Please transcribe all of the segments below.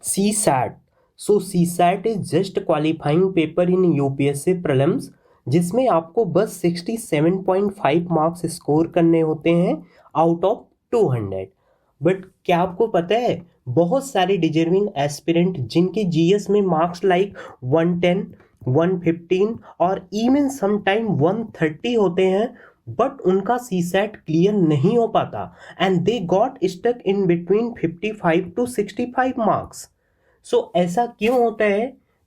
C SAT CSAT is just qualifying paper in UPSC prelims, जिसमें आपको बस 67.5 marks score करने होते हैं आउट ऑफ 200। बट क्या आपको पता है, बहुत सारे डिजर्विंग एस्पिरेंट जिनके जीएस में मार्क्स लाइक 110, 115 और इवन समटाइम 130 होते हैं, बट उनका सी सैट क्लियर नहीं हो पाता and they got stuck in between 55 to 65 marks. ऐसा क्यों होता है?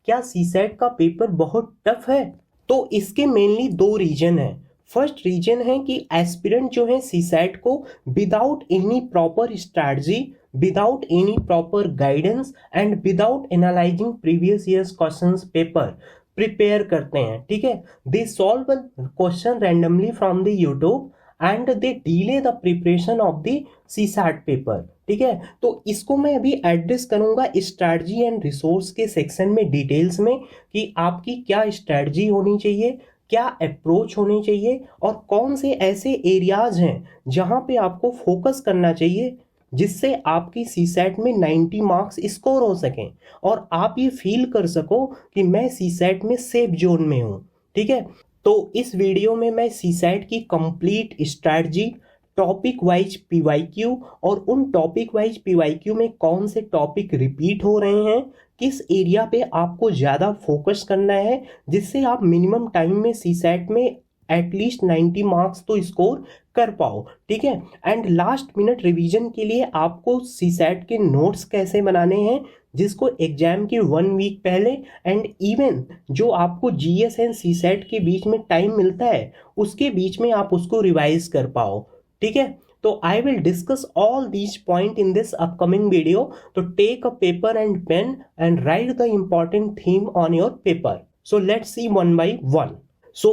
क्या सीसैट का पेपर बहुत टफ है? तो इसके मेनली दो रीजन है। फर्स्ट रीजन है कि एस्पिरेंट जो है सीसैट को without any proper strategy, without any proper guidance and without analysing previous years questions paper prepare करते हैं। ठीक है, they solve question randomly from the YouTube and they delay the preparation of the CSAT paper. ठीक है, तो इसको मैं अभी एड्रेस करूंगा स्ट्रैटेजी एंड रिसोर्स के सेक्शन में डिटेल्स में कि आपकी क्या स्ट्रैटेजी होनी चाहिए, क्या अप्रोच होनी चाहिए और कौन से ऐसे एरियाज हैं जहां पे आपको फोकस करना चाहिए जिससे आपकी सीसैट में 90 मार्क्स स्कोर हो सकें और आप ये फील कर सको कि मैं सीसैट में सेफ जोन में हूँ। ठीक है, तो इस वीडियो में मैं सीसैट की complete strategy, topic wise PYQ और उन टॉपिक वाइज पीवाईक्यू में कौन से टॉपिक रिपीट हो रहे हैं, किस एरिया पे आपको ज़्यादा फोकस करना है जिससे आप मिनिमम टाइम में सीसैट में एटलीस्ट 90 मार्क्स तो स्कोर कर पाओ। ठीक है, एंड लास्ट मिनट रिवीजन के लिए आपको सीसैट के नोट्स कैसे बनाने हैं जिसको एग्जाम के 1 वीक पहले एंड इवन जो आपको जीएस एंड सीसैट के बीच में टाइम मिलता है उसके बीच में आप उसको रिवाइज कर पाओ। ठीक है, तो I will discuss all these point in this upcoming video. तो take a paper and pen and write the important theme on your paper. So let's see one by one.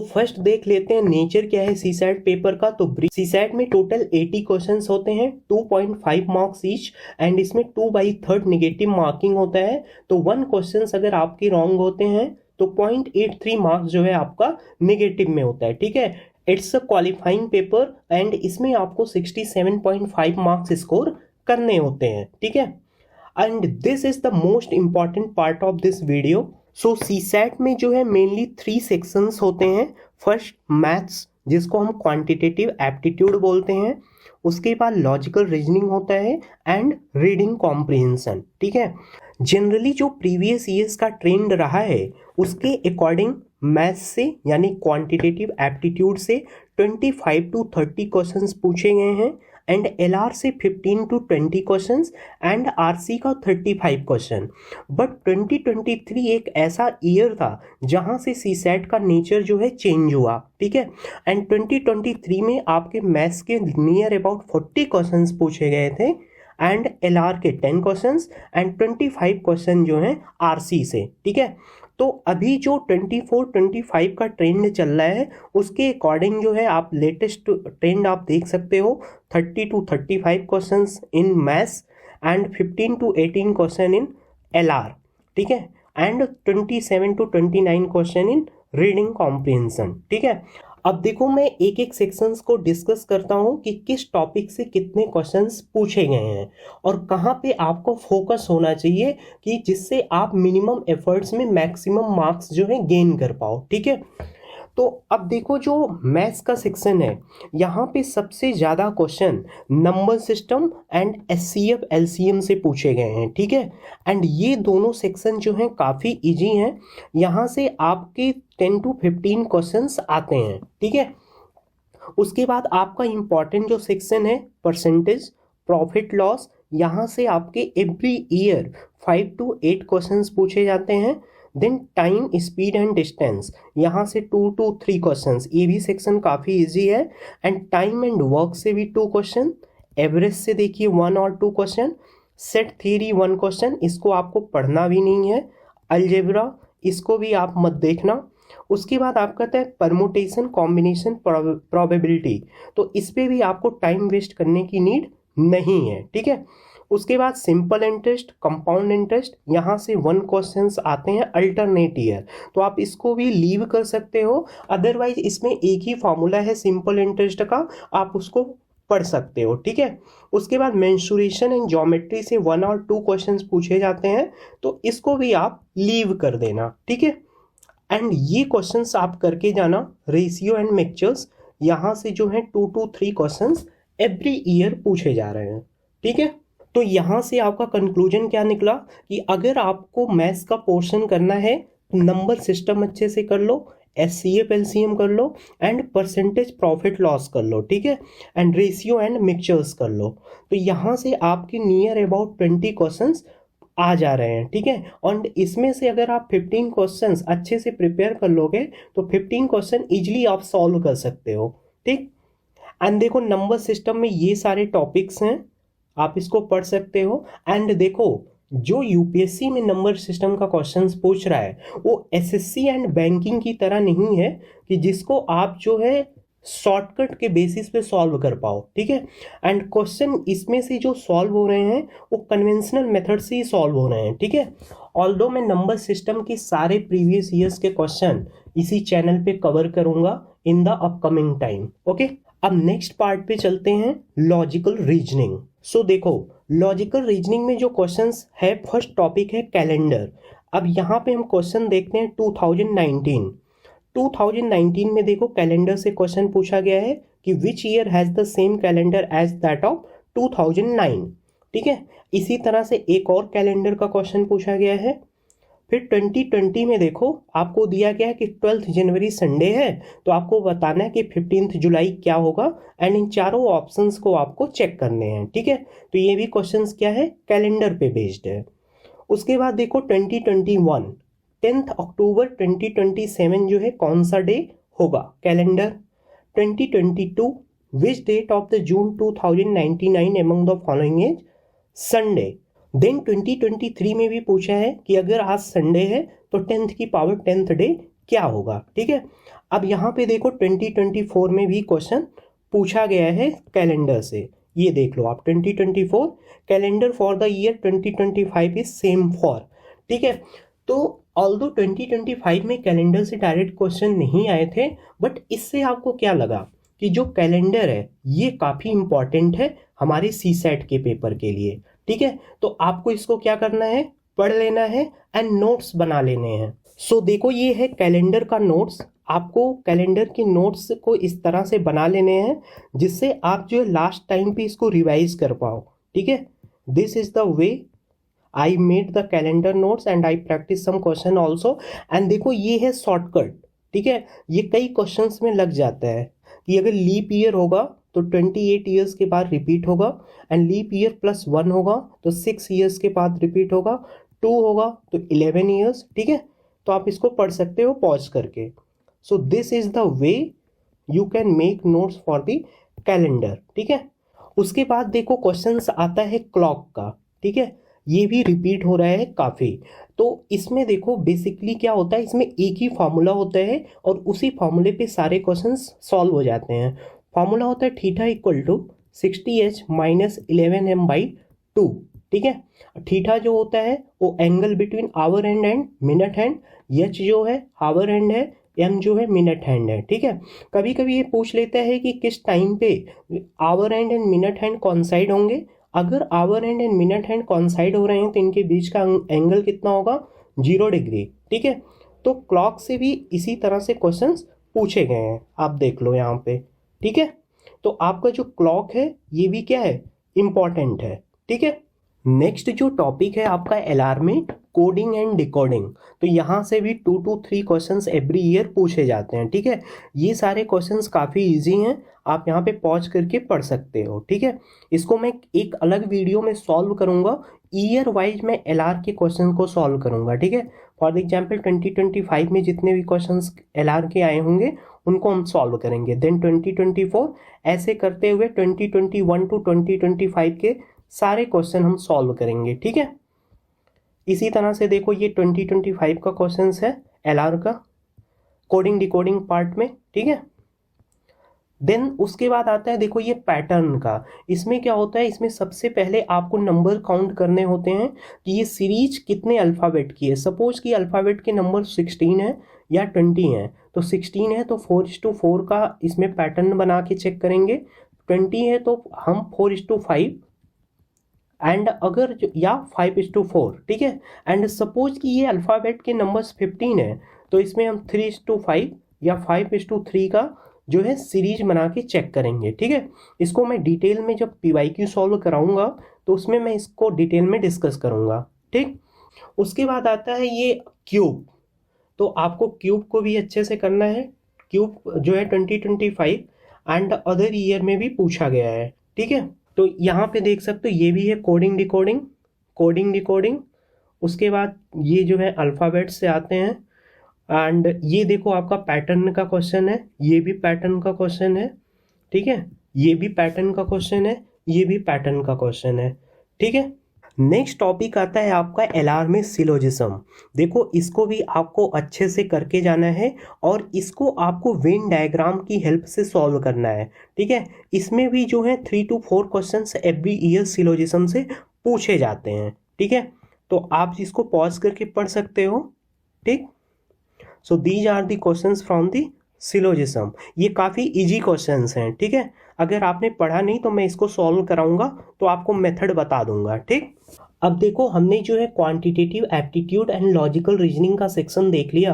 First देख लेते हैं nature क्या है CSAT paper का। तो CSAT में total 80 questions होते हैं, 2.5 मार्क्स ईच एंड इसमें 2/3 नेगेटिव मार्किंग होता है। तो 1 क्वेश्चन अगर आपके रॉन्ग होते हैं तो 0.83 मार्क्स जो है आपका नेगेटिव में होता है। ठीक है, it's a qualifying paper and इसमें आपको 67.5 मार्क्स स्कोर करने होते हैं। ठीक है, and this is the most important part of this video. CSAT में जो है मेनली 3 सेक्शंस होते हैं। फर्स्ट मैथ्स जिसको हम क्वांटिटेटिव एप्टीट्यूड बोलते हैं, उसके बाद लॉजिकल रीजनिंग होता है एंड रीडिंग कॉम्प्रिहेंशन। ठीक है, जनरली जो प्रीवियस ईयर्स का ट्रेंड रहा है उसके अकॉर्डिंग मैथ्स से यानी क्वांटिटेटिव एप्टीट्यूड से 25 to 30 क्वेश्चंस पूछे गए हैं एंड एलआर से 15 to 20 क्वेश्चंस एंड आरसी का 35 क्वेश्चन। बट 2023 एक ऐसा ईयर था जहां से सीसैट का नेचर जो है चेंज हुआ। ठीक है, एंड 2023 में आपके मैथ्स के नियर अबाउट 40 क्वेश्चंस पूछे गए थे एंड एलआर के 10 क्वेश्चंस एंड 25 क्वेश्चन जो हैं आरसी से। ठीक है, तो अभी जो 24-25 का ट्रेंड चल रहा है उसके अकॉर्डिंग जो है आप लेटेस्ट ट्रेंड आप देख सकते हो 30 to 35 questions in maths and 15 to 18 question in LR. ठीक है, and 27 to 29 question in reading comprehension. ठीक है, अब देखो मैं एक एक सेक्शंस को डिस्कस करता हूँ कि किस टॉपिक से कितने क्वेश्चंस पूछे गए हैं और कहाँ पे आपको फोकस होना चाहिए कि जिससे आप मिनिमम एफर्ट्स में मैक्सिमम मार्क्स जो है गेन कर पाओ। ठीक है, तो अब देखो जो मैथ्स का सेक्शन है यहाँ पे सबसे ज़्यादा question number system and HCF LCM से पूछे गए हैं। ठीक है, एंड ये दोनों सेक्शन जो हैं काफ़ी इजी हैं, यहाँ से आपके 10 to 15 क्वेश्चंस आते हैं। ठीक है, उसके बाद आपका इम्पॉर्टेंट जो सेक्शन है परसेंटेज, प्रॉफिट लॉस, यहाँ से आपके एवरी ईयर 5 to 8 क्वेश्चंस पूछे जाते हैं। Then time, speed and distance, यहाँ से 2 to 3 क्वेश्चंस, ये भी सेक्शन काफ़ी इजी है। एंड टाइम एंड वर्क से भी 2 क्वेश्चन, एवरेज से देखिए 1 और 2 क्वेश्चन, सेट थ्योरी 1 क्वेश्चन, इसको आपको पढ़ना भी नहीं है। अलजेब्रा इसको भी आप मत देखना। उसके बाद आप कहते हैं परमुटेशन, कॉम्बिनेशन, प्रोबेबिलिटी, तो इस पर भी आपको टाइम वेस्ट करने की नीड नहीं है। ठीक है, उसके बाद सिंपल इंटरेस्ट, कंपाउंड इंटरेस्ट, यहाँ से 1 क्वेश्चंस आते हैं अल्टरनेट ईयर, तो आप इसको भी लीव कर सकते हो। अदरवाइज इसमें एक ही फॉर्मूला है सिंपल इंटरेस्ट का, आप उसको पढ़ सकते हो, ठीक है। उसके बाद मेंसुरेशन एंड ज्योमेट्री से 1 और 2 क्वेश्चंस पूछे जाते हैं, तो इसको भी आप लीव कर देना, ठीक है। एंड ये क्वेश्चंस आप करके जाना, रेशियो एंड मिक्सचर्स, यहाँ से जो है 2 to 3 क्वेश्चंस एवरी ईयर पूछे जा रहे हैं, ठीक है। तो यहाँ से आपका कंक्लूजन क्या निकला कि अगर आपको मैथ्स का पोर्शन करना है, नंबर सिस्टम अच्छे से कर लो, एचसीएफ एलसीएम कर लो, एंड परसेंटेज प्रॉफिट लॉस कर लो, ठीक है, एंड रेशियो एंड मिक्सचर्स कर लो। तो यहाँ से आपके नियर अबाउट 20 क्वेश्चंस आ जा रहे हैं, ठीक है। और इसमें से अगर आप 15 क्वेश्चंस अच्छे से प्रिपेयर कर लोगे तो 15 क्वेश्चन इजीली आप सॉल्व कर सकते हो, ठीक। एंड देखो नंबर सिस्टम में ये सारे टॉपिक्स हैं, आप इसको पढ़ सकते हो। एंड देखो जो यूपीएससी में नंबर सिस्टम का क्वेश्चंस पूछ रहा है वो एसएससी एंड बैंकिंग की तरह नहीं है कि जिसको आप जो है शॉर्टकट के बेसिस पे सॉल्व कर पाओ, ठीक है। एंड क्वेश्चन इसमें से जो सॉल्व हो रहे हैं वो कन्वेंशनल मेथड से ही सॉल्व हो रहे हैं, ठीक है। ऑल्दो मैं नंबर सिस्टम के सारे प्रीवियस ईयर्स के क्वेश्चन इसी चैनल पे कवर करूंगा in the upcoming time, okay. अब नेक्स्ट पार्ट पे चलते हैं, लॉजिकल रीजनिंग। सो देखो लॉजिकल रीजनिंग में जो क्वेश्चंस है, फर्स्ट टॉपिक है कैलेंडर। अब यहाँ पे हम क्वेश्चन देखते हैं 2019 में देखो कैलेंडर से क्वेश्चन पूछा गया है कि which year has the same calendar as that of 2009, ठीक है। इसी तरह से एक और कैलेंडर का क्वेश्चन पूछा गया है। फिर 2020 में देखो आपको दिया गया है कि 12 जनवरी संडे है, तो आपको बताना है कि 15 जुलाई क्या होगा, एंड इन चारों ऑप्शंस को आपको चेक करने हैं, ठीक है। तो ये भी क्वेश्चंस क्या है, कैलेंडर पे बेस्ड है। उसके बाद देखो 2021 10 अक्टूबर 2027 जो है कौन सा डे होगा, calendar. 2022 which date of the June 2099 among the following is Sunday. Then 2023 में भी पूछा है कि अगर आज संडे है तो 10th की पावर 10th डे क्या होगा, ठीक है। अब यहाँ पे देखो 2024 में भी क्वेश्चन पूछा गया है कैलेंडर से, ये देख लो आप 2024 calendar for the year 2025 is same for, ठीक है। तो ऑल्दो 2025 में कैलेंडर से डायरेक्ट क्वेश्चन नहीं आए थे, बट इससे आपको क्या लगा कि जो कैलेंडर है ये काफ़ी इंपॉर्टेंट है हमारे सीसेट के पेपर के लिए, ठीक है। तो आपको इसको क्या करना है, पढ़ लेना है एंड नोट्स बना लेने हैं। सो देखो ये है कैलेंडर का नोट्स, आपको कैलेंडर के नोट्स को इस तरह से बना लेने हैं जिससे आप जो है लास्ट टाइम पे इसको रिवाइज कर पाओ, ठीक है। This is the way I made the calendar notes and I practice some question also. And देखो ये है शॉर्टकट, ठीक है। ये कई क्वेश्चंस में लग जाता है कि अगर लीप ईयर होगा तो 28 ईयर्स के बाद रिपीट होगा, एंड लीप ईयर +1 होगा तो 6 ईयर्स के बाद रिपीट होगा, 2 होगा तो 11 ईयर्स, ठीक है। तो आप इसको पढ़ सकते हो पॉज करके। So this is the way you can make notes for the calendar, ठीक है। उसके बाद देखो क्वेश्चंस आता है क्लॉक का, ठीक है। ये भी रिपीट हो रहा है काफ़ी। तो इसमें देखो बेसिकली क्या होता है, इसमें एक ही फार्मूला होता है और उसी फार्मूले पे सारे क्वेश्चंस सॉल्व हो जाते हैं। फार्मूला होता है theta equal to 60h minus 11m/2, ठीक है। थीटा जो होता है वो angle between hour hand and minute hand, H जो है आवर हैंड है, एम जो है मिनट हैंड है, ठीक है। कभी कभी ये पूछ लेता है कि किस टाइम पे hour hand and minute hand coincide होंगे। अगर hour hand and minute hand coincide हो रहे हैं तो इनके बीच का एंगल कितना होगा, 0 डिग्री, ठीक है। तो क्लॉक से भी इसी तरह से क्वेश्चंस पूछे गए हैं, आप देख लो यहाँ पे, ठीक है। तो आपका जो क्लॉक है ये भी क्या है, इंपॉर्टेंट है, ठीक है। नेक्स्ट जो टॉपिक है आपका एलआर में कोडिंग एंड डिकोडिंग, तो यहाँ से भी 2 to 3 क्वेश्चंस एवरी ईयर पूछे जाते हैं, ठीक है। ये सारे क्वेश्चंस काफ़ी इजी हैं, आप यहाँ पे पॉज करके पढ़ सकते हो, ठीक है। इसको मैं एक अलग वीडियो में सॉल्व करूँगा, ईयर वाइज मैं एलआर के क्वेश्चन को सॉल्व करूँगा, ठीक है। फॉर एग्जाम्पल 2025 में जितने भी क्वेश्चंस एलआर के आए होंगे उनको हम सॉल्व करेंगे। देन 2024 ऐसे करते हुए 2021 to 2025 के सारे क्वेश्चन हम सॉल्व करेंगे, ठीक है। इसी तरह से देखो ये 2025 का क्वेश्चंस है एलआर का कोडिंग डिकोडिंग पार्ट में, ठीक है। देन उसके बाद आता है देखो ये पैटर्न का, इसमें क्या होता है, इसमें सबसे पहले आपको नंबर काउंट करने होते हैं कि ये सीरीज कितने अल्फ़ाबेट की है। सपोज कि अल्फ़ाबेट के नंबर 16 है या 20 है, तो 16 है तो 4:4 का इसमें पैटर्न बना के चेक करेंगे, 20 है तो हम 4:5 एंड अगर या 5:4, ठीक है। एंड सपोज कि ये अल्फ़ाबेट के नंबर्स 15 है तो इसमें हम 3:5 या 5:3 का जो है सीरीज बना के चेक करेंगे, ठीक है। इसको मैं डिटेल में जब PYQ सॉल्व कराऊंगा तो उसमें मैं इसको डिटेल में डिस्कस करूंगा, ठीक। उसके बाद आता है ये क्यूब। तो आपको क्यूब को भी अच्छे से करना है। क्यूब जो है 2025 एंड अदर ईयर में भी पूछा गया है, ठीक है। तो यहाँ पे देख सकते हो ये भी है कोडिंग डिकोडिंग, कोडिंग डिकोडिंग। उसके बाद ये जो है अल्फ़ाबेट से आते हैं एंड ये देखो आपका पैटर्न का क्वेश्चन है, ये भी पैटर्न का क्वेश्चन है, ठीक है। ये भी पैटर्न का क्वेश्चन है, ये भी पैटर्न का क्वेश्चन है, ठीक है। नेक्स्ट टॉपिक आता है आपका LR में सिलोजिज्म। देखो इसको भी आपको अच्छे से करके जाना है और इसको आपको वेन डायग्राम की हेल्प से सॉल्व करना है, ठीक है। इसमें भी जो है 3 to 4 questions every year syllogism से पूछे जाते हैं, ठीक है। तो आप इसको पॉज करके पढ़ सकते हो, ठीक। So these are the questions from the syllogism. ये काफ़ी इजी क्वेश्चंस हैं, ठीक है। अगर आपने पढ़ा नहीं तो मैं इसको सॉल्व कराऊंगा तो आपको मेथड बता दूंगा, ठीक। अब देखो हमने जो है quantitative aptitude and logical reasoning का सेक्शन देख लिया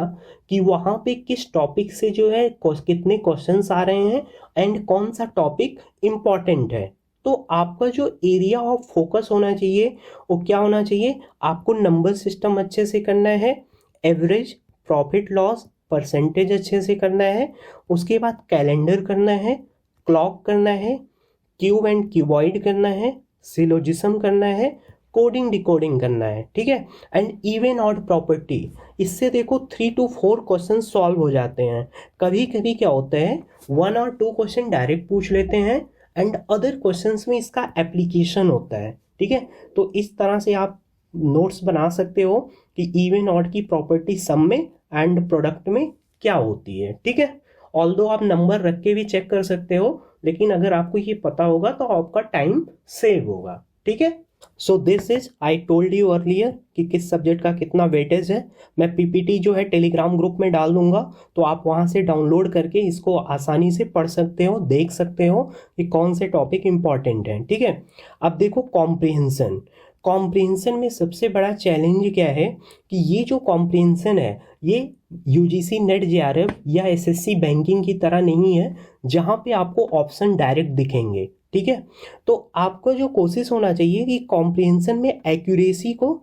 कि वहाँ पे किस टॉपिक से जो है कितने क्वेश्चंस आ रहे हैं एंड कौन सा टॉपिक इम्पॉर्टेंट है। तो आपका जो एरिया ऑफ फोकस होना चाहिए वो क्या होना चाहिए, आपको नंबर सिस्टम अच्छे से करना है, एवरेज, प्रॉफिट लॉस, परसेंटेज अच्छे से करना है, उसके बाद कैलेंडर करना है, क्लॉक करना है, क्यूब एंड क्यूबॉइड करना है, सिलोजिज्म करना है, कोडिंग डिकोडिंग करना है, ठीक है। And even odd property. इससे देखो 3 to 4 क्वेश्चन सॉल्व हो जाते हैं। कभी कभी क्या होता है 1 or 2 क्वेश्चन डायरेक्ट पूछ लेते हैं एंड अदर क्वेश्चंस में इसका एप्लीकेशन होता है, ठीक है। तो इस तरह से आप नोट्स बना सकते हो कि इवन ऑड की प्रॉपर्टी सम में एंड प्रोडक्ट में क्या होती है, ठीक है। ऑल्दो आप नंबर रख के भी चेक कर सकते हो, लेकिन अगर आपको ये पता होगा तो आपका टाइम सेव होगा, ठीक है। So this is I told you earlier कि किस सब्जेक्ट का कितना वेटेज है। मैं PPT जो है टेलीग्राम ग्रुप में डाल दूंगा तो आप वहाँ से डाउनलोड करके इसको आसानी से पढ़ सकते हो, देख सकते हो कि कौन से टॉपिक इंपॉर्टेंट हैं, ठीक है। अब देखो कॉम्प्रिहेंशन। कॉम्प्रिहेंशन में सबसे बड़ा चैलेंज क्या है कि ये जो कॉम्प्रिहेंशन है ये UGC नेट JRF या SSC बैंकिंग की तरह नहीं है जहाँ पे आपको ऑप्शन डायरेक्ट दिखेंगे, ठीक है। तो आपको जो कोशिश होना चाहिए कि कॉम्प्रिहेंशन में एक्यूरेसी को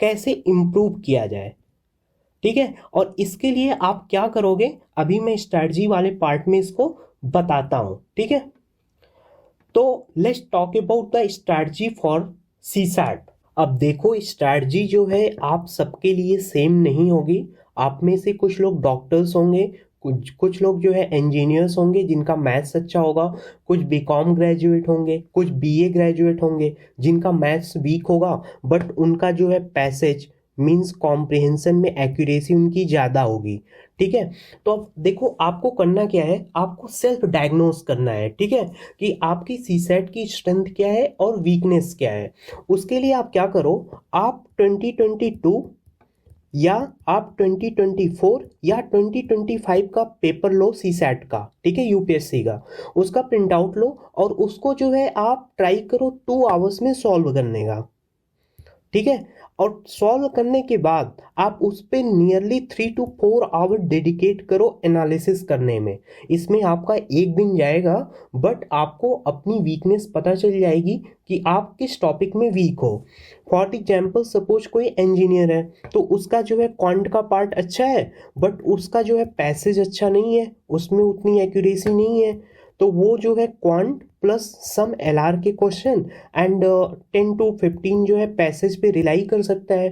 कैसे इम्प्रूव किया जाए, ठीक है। और इसके लिए आप क्या करोगे अभी मैं स्ट्रैटेजी वाले पार्ट में इसको बताता हूँ, ठीक है। तो let's talk about the strategy for CSAT। अब देखो स्ट्रैटेजी जो है आप सबके लिए सेम नहीं होगी। आप में से कुछ लोग डॉक्टर्स होंगे, कुछ लोग जो है इंजीनियर्स होंगे जिनका मैथ्स अच्छा होगा, कुछ BCom ग्रेजुएट होंगे, कुछ BA ग्रेजुएट होंगे जिनका मैथ्स वीक होगा, बट उनका जो है पैसेज मींस कॉम्प्रिहेंशन में एक्यूरेसी उनकी ज़्यादा होगी, ठीक है। तो अब देखो आपको करना क्या है, आपको सेल्फ डायग्नोस करना है, ठीक है, कि आपकी CSAT की स्ट्रेंथ क्या है और वीकनेस क्या है। उसके लिए आप क्या करो, आप 2022 या आप 2024 या 2025 का पेपर लो CSAT का, ठीक है, UPSC का। उसका प्रिंट आउट लो और उसको जो है आप ट्राई करो 2 आवर्स में सॉल्व करने का, ठीक है। और सॉल्व करने के बाद आप उस पर नियरली 3 to 4 आवर डेडिकेट करो एनालिसिस करने में। इसमें आपका एक दिन जाएगा बट आपको अपनी वीकनेस पता चल जाएगी कि आप किस टॉपिक में वीक हो। फॉर एग्जाम्पल सपोज कोई इंजीनियर है तो उसका जो है क्वांट का पार्ट अच्छा है बट उसका जो है पैसेज अच्छा नहीं है, उसमें उतनी एक्यूरेसी नहीं है, तो वो जो है क्वांट प्लस सम LR के क्वेश्चन एंड 10 to 15 जो है पैसेज पे रिलाई कर सकता है,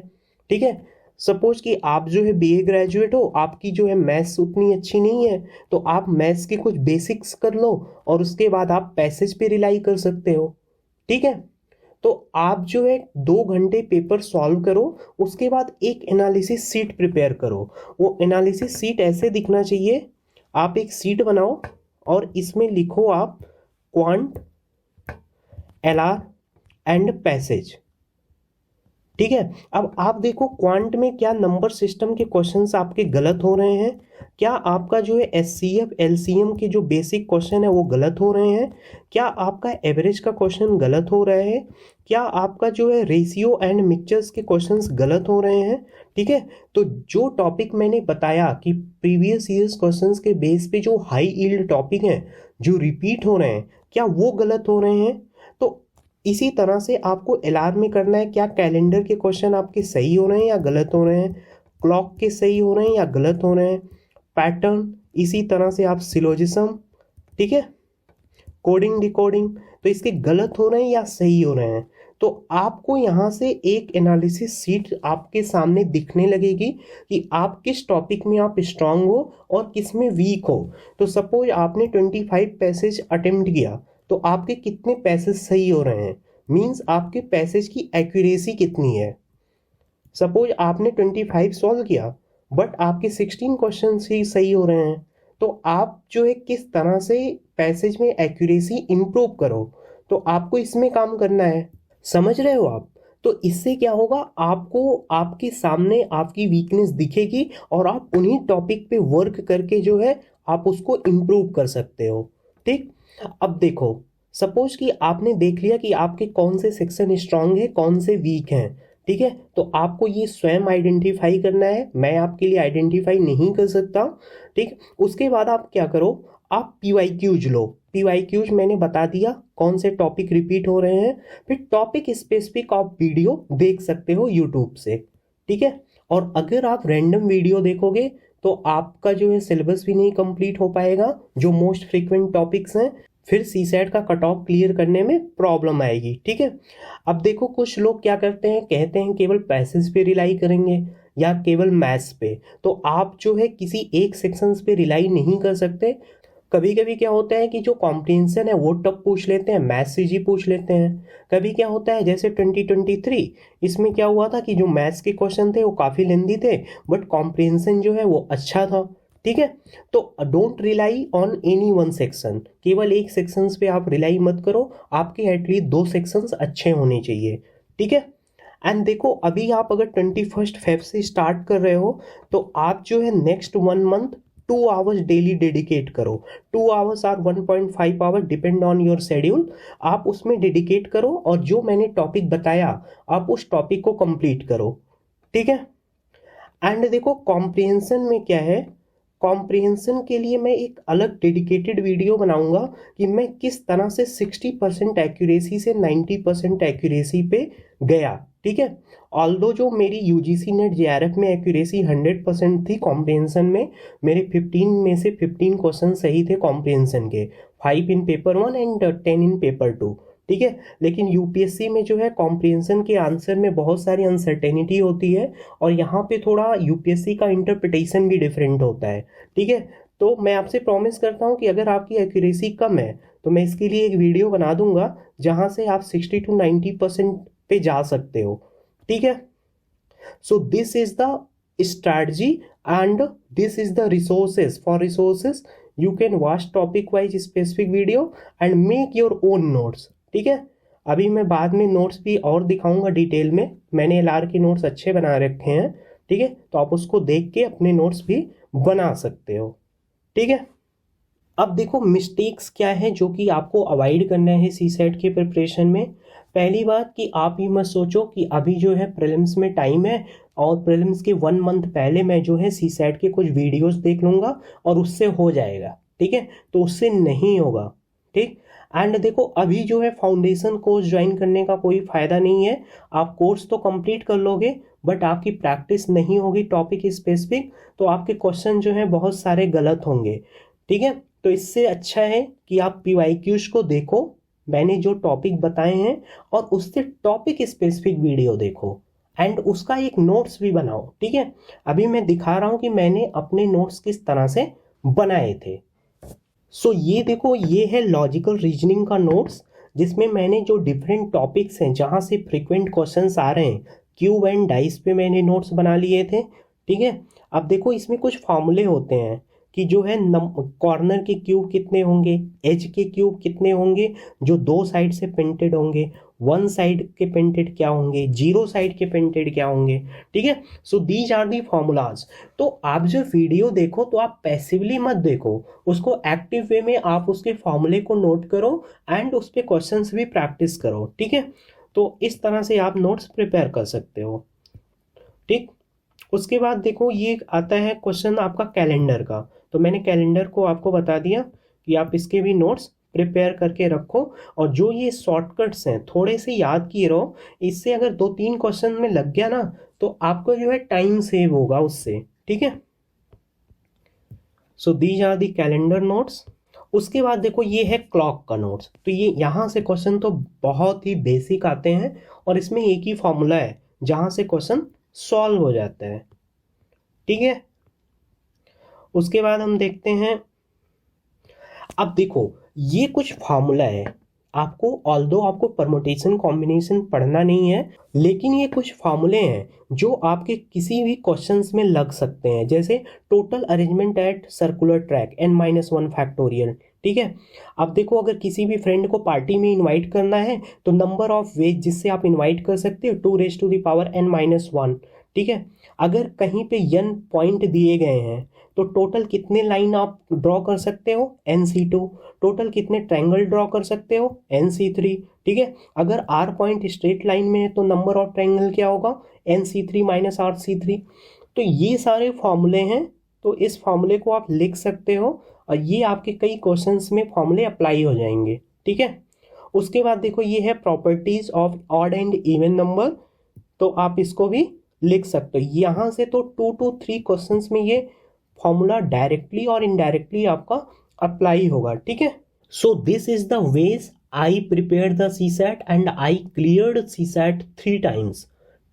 ठीक है। सपोज कि आप जो है BA ग्रेजुएट हो, आपकी जो है मैथ्स उतनी अच्छी नहीं है तो आप मैथ्स के कुछ बेसिक्स कर लो और उसके बाद आप पैसेज पे रिलाई कर सकते हो, ठीक है। तो आप जो है 2 घंटे पेपर सॉल्व करो, उसके बाद एक एनालिसिस सीट प्रिपेयर करो। वो एनालिसिस सीट ऐसे दिखना चाहिए, आप एक सीट बनाओ और इसमें लिखो आप क्वांट, LR एंड पैसेज, ठीक है। अब आप देखो क्वांट में क्या नंबर सिस्टम के क्वेश्चंस आपके गलत हो रहे हैं, क्या आपका जो है एचसीएफ एलसीएम के जो बेसिक क्वेश्चन है वो गलत हो रहे हैं, क्या आपका एवरेज का क्वेश्चन गलत हो रहा है, क्या आपका जो है रेशियो एंड मिक्सचर्स के क्वेश्चंस गलत हो रहे हैं। ठीक है। तो जो टॉपिक मैंने बताया कि प्रीवियस ईयर्स क्वेश्चंस के बेस पे जो हाई यील्ड टॉपिक हैं जो रिपीट हो रहे हैं, क्या वो गलत हो रहे हैं। तो इसी तरह से आपको एलआर में करना है, क्या कैलेंडर के क्वेश्चन आपके सही हो रहे हैं या गलत हो रहे हैं, क्लॉक के सही हो रहे हैं या गलत हो रहे हैं, पैटर्न, इसी तरह से आप सिलोजिज्म, ठीक है, कोडिंग डिकोडिंग, तो इसके गलत हो रहे हैं या सही हो रहे हैं। तो आपको यहाँ से एक एनालिसिस सीट आपके सामने दिखने लगेगी कि आप किस टॉपिक में आप स्ट्रांग हो और किस में वीक हो। तो सपोज आपने 25 पैसेज अटेम्प्ट किया, तो आपके कितने पैसेज सही हो रहे हैं, मींस आपके पैसेज की एक्यूरेसी कितनी है। सपोज आपने 25 सॉल्व किया बट आपके 16 क्वेश्चन ही सही हो रहे हैं, तो आप जो है किस तरह से पैसेज में एक्यूरेसी इंप्रूव करो, तो आपको इसमें काम करना है। समझ रहे हो आप। तो इससे क्या होगा, आपको आपके सामने आपकी वीकनेस दिखेगी और आप उन्हीं टॉपिक पे वर्क करके जो है आप उसको इम्प्रूव कर सकते हो। ठीक। अब देखो, सपोज कि आपने देख लिया कि आपके कौन से सेक्शन स्ट्रांग है कौन से वीक हैं। ठीक है। तो आपको ये स्वयं आइडेंटिफाई करना है, मैं आपके लिए आइडेंटिफाई नहीं कर सकता। ठीक। उसके बाद आप क्या करो, आप पीवाईक्यूज लो। पीवाईक्यूज मैंने बता दिया कौन से टॉपिक रिपीट हो रहे हैं, फिर टॉपिक स्पेसिफिक आप वीडियो देख सकते हो यूट्यूब से। ठीक है। और अगर आप रैंडम वीडियो देखोगे तो आपका जो है सिलेबस भी नहीं कंप्लीट हो पाएगा, जो मोस्ट फ्रीक्वेंट टॉपिक्स हैं, फिर सीसैट का कट ऑफ क्लियर करने में प्रॉब्लम आएगी। ठीक है। अब देखो कुछ लोग क्या करते हैं, कहते हैं केवल पैसेज पे रिलाई करेंगे या केवल मैथ्स पे, तो आप जो है किसी एक सेक्शंस पे रिलाई नहीं कर सकते। कभी कभी क्या होता है कि जो कॉम्प्रिहेंशन है वो टफ पूछ लेते हैं, मैथ्स से जी पूछ लेते हैं। कभी क्या होता है जैसे 2023 इसमें क्या हुआ था कि जो मैथ्स के क्वेश्चन थे वो काफ़ी लेंदी थे बट कॉम्प्रिहेंशन जो है वो अच्छा था। ठीक है। तो don't rely on any one section, केवल एक सेक्शंस पे आप रिलाई मत करो, आपके एटलीस्ट 2 सेक्शंस अच्छे होने चाहिए। ठीक है। एंड देखो अभी आप अगर 21 फेब से स्टार्ट कर रहे हो तो आप जो है next 1 month 2 hours daily dedicate करो। 2 आवर्स और 1.5 hour depend on your schedule, आप उसमें डेडिकेट करो और जो मैंने टॉपिक बताया आप उस टॉपिक को कंप्लीट करो। ठीक है। एंड देखो कॉम्प्रिहेंशन में क्या है, कॉम्प्रिहेंशन के लिए मैं एक अलग डेडिकेटेड वीडियो बनाऊंगा कि मैं किस तरह से 60% एक्यूरेसी से 90% एक्यूरेसी पे गया। ठीक है। ऑल्दो जो मेरी यूजीसी नेट जेआरएफ में एक्यूरेसी 100% थी कॉम्प्रिहेंशन में, मेरे 15 में से 15 क्वेश्चन सही थे कॉम्प्रिहेंशन के, 5 इन पेपर 1 एंड 10 इन पेपर 2। ठीक है। लेकिन यूपीएससी में जो है कॉम्प्रिहेंशन के आंसर में बहुत सारी अनसर्टेनिटी होती है और यहाँ पे थोड़ा यूपीएससी का इंटरप्रिटेशन भी डिफरेंट होता है। ठीक है। तो मैं आपसे प्रॉमिस करता हूँ कि अगर आपकी एक्यूरेसी कम है तो मैं इसके लिए एक वीडियो बना दूंगा जहाँ से आप 60 to 90% पे जा सकते हो। ठीक है। So this is the strategy and this is the resources. For resources you can watch topic wise specific video and make your own notes. ठीक है। अभी मैं बाद में नोट्स भी और दिखाऊंगा डिटेल में, मैंने एलआर के नोट्स अच्छे बना रखे हैं। ठीक है। तो आप उसको देख के अपने नोट्स भी बना सकते हो। ठीक है। अब देखो मिस्टेक्स क्या है जो कि आपको अवॉइड करना है सीसेट के प्रिपरेशन में। पहली बात कि आप ये मत सोचो कि अभी जो है प्रीलिम्स में टाइम है और प्रीलिम्स के 1 मंथ पहले मैं जो है सीसेट के कुछ वीडियोस देख लूँगा और उससे हो जाएगा। ठीक है। तो उससे नहीं होगा। ठीक। एंड देखो अभी जो है फाउंडेशन कोर्स ज्वाइन करने का कोई फ़ायदा नहीं है, आप कोर्स तो कंप्लीट कर लोगे बट आपकी प्रैक्टिस नहीं होगी टॉपिक स्पेसिफिक, तो आपके क्वेश्चन जो है बहुत सारे गलत होंगे। ठीक है। तो इससे अच्छा है कि आप पीवाईक्यूज को देखो, मैंने जो टॉपिक बताए हैं, और उससे टॉपिक स्पेसिफिक वीडियो देखो एंड उसका एक नोट्स भी बनाओ। ठीक है। अभी मैं दिखा रहा हूँ कि मैंने अपने नोट्स किस तरह से बनाए थे। सो ये देखो, ये है लॉजिकल रीजनिंग का नोट्स जिसमें मैंने जो डिफरेंट टॉपिक्स हैं जहाँ से फ्रीक्वेंट क्वेश्चंस आ रहे हैं क्यूब एंड डाइस पे मैंने नोट्स बना लिए थे। ठीक है। अब देखो इसमें कुछ फॉर्मूले होते हैं कि जो है कॉर्नर के क्यूब कितने होंगे, एज के क्यूब कितने होंगे जो 2 साइड से प्रिंटेड होंगे, वन साइड के प्रिंटेड क्या होंगे, जीरो साइड के प्रिंटेड क्या होंगे, ठीक है। So these are the formulas. तो आप जब वीडियो देखो तो आप पैसिवली मत देखो, उसको एक्टिव वे में आप उसके फॉर्मूले को नोट करो एंड उस पर क्वेश्चंस भी प्रैक्टिस करो, ठीक है। तो इस तरह से आप नोट्स प्रिपेयर कर सकते हो, ठीक। उसके बाद देखो ये आता है क्वेश्चन आपका कैलेंडर का। तो मैंने कैलेंडर को आपको बता दिया कि आप इसके भी नोट्स प्रिपेयर करके रखो, और जो ये शॉर्टकट्स हैं थोड़े से याद किए रहो। इससे अगर 2-3 क्वेश्चन में लग गया ना तो आपको जो है टाइम सेव होगा उससे, ठीक है। So these are the calendar notes. उसके बाद देखो ये है क्लॉक का नोट्स। तो ये यहाँ से क्वेश्चन तो बहुत ही बेसिक आते हैं और इसमें एक ही फॉर्मूला है जहाँ से क्वेश्चन सॉल्व हो जाता है, ठीक है। उसके बाद हम देखते हैं, अब देखो ये कुछ फार्मूला है आपको, ऑल्दो आपको परमुटेशन कॉम्बिनेशन पढ़ना नहीं है, लेकिन ये कुछ फार्मूले हैं जो आपके किसी भी क्वेश्चंस में लग सकते हैं। जैसे total arrangement at circular track n-1 factorial, ठीक है। अब देखो अगर किसी भी फ्रेंड को पार्टी में इनवाइट करना है तो नंबर ऑफ वेज जिससे आप इनवाइट कर सकते हो 2n-1, ठीक है। अगर कहीं पे n पॉइंट दिए गए हैं तो टोटल कितने लाइन आप ड्रॉ कर सकते हो, nc2। टोटल कितने ट्रायंगल ड्रॉ कर सकते हो, nc3, ठीक है। अगर r पॉइंट स्ट्रेट लाइन में है तो नंबर ऑफ ट्रायंगल क्या होगा, nc3 - rc3। तो ये सारे फॉर्मूले हैं, तो इस फॉर्मूले को आप लिख सकते हो और ये आपके कई क्वेश्चंस में फॉर्मूले अप्लाई हो जाएंगे, ठीक है। उसके बाद देखो ये है properties of odd and even number, तो आप इसको भी लिख सकते हो। यहाँ से तो 2 to 3 क्वेश्चंस में ये फॉर्मूला डायरेक्टली और इनडायरेक्टली आपका अप्लाई होगा, ठीक है। So this is the ways I prepare the CSAT and I cleared CSAT 3 times,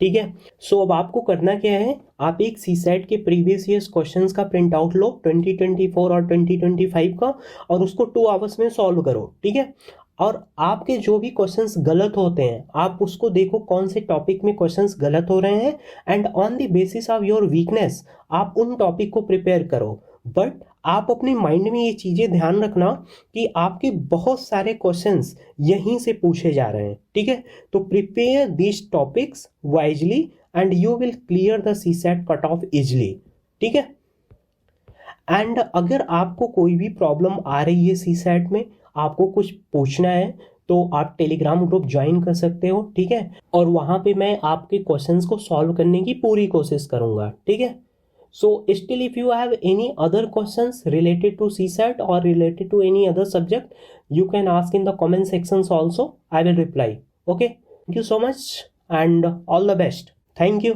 ठीक है। सो अब आपको करना क्या है, आप एक CSAT के प्रीवियस ईयर्स क्वेश्चंस का प्रिंट आउट लो 2024 और 2025 का, और उसको 2 आवर्स में सॉल्व करो, ठीक है। और आपके जो भी क्वेश्चंस गलत होते हैं आप उसको देखो कौन से टॉपिक में क्वेश्चंस गलत हो रहे हैं, and on the basis of your weakness आप उन टॉपिक को प्रिपेयर करो। बट आप अपने माइंड में ये चीज़ें ध्यान रखना कि आपके बहुत सारे क्वेश्चंस यहीं से पूछे जा रहे हैं, ठीक है। तो prepare this topics wisely and you will clear the CSAT cut off easily, ठीक है। एंड अगर आपको कोई भी प्रॉब्लम आ रही है CSAT में, आपको कुछ पूछना है, तो आप टेलीग्राम ग्रुप ज्वाइन कर सकते हो, ठीक है। और वहाँ पे मैं आपके क्वेश्चंस को सॉल्व करने की पूरी कोशिश करूँगा, ठीक है। So still if you have any other questions related to CSAT और related to any other subject, you can ask in the comment sections also, I will reply. Okay, thank you so much and all the best. Thank you.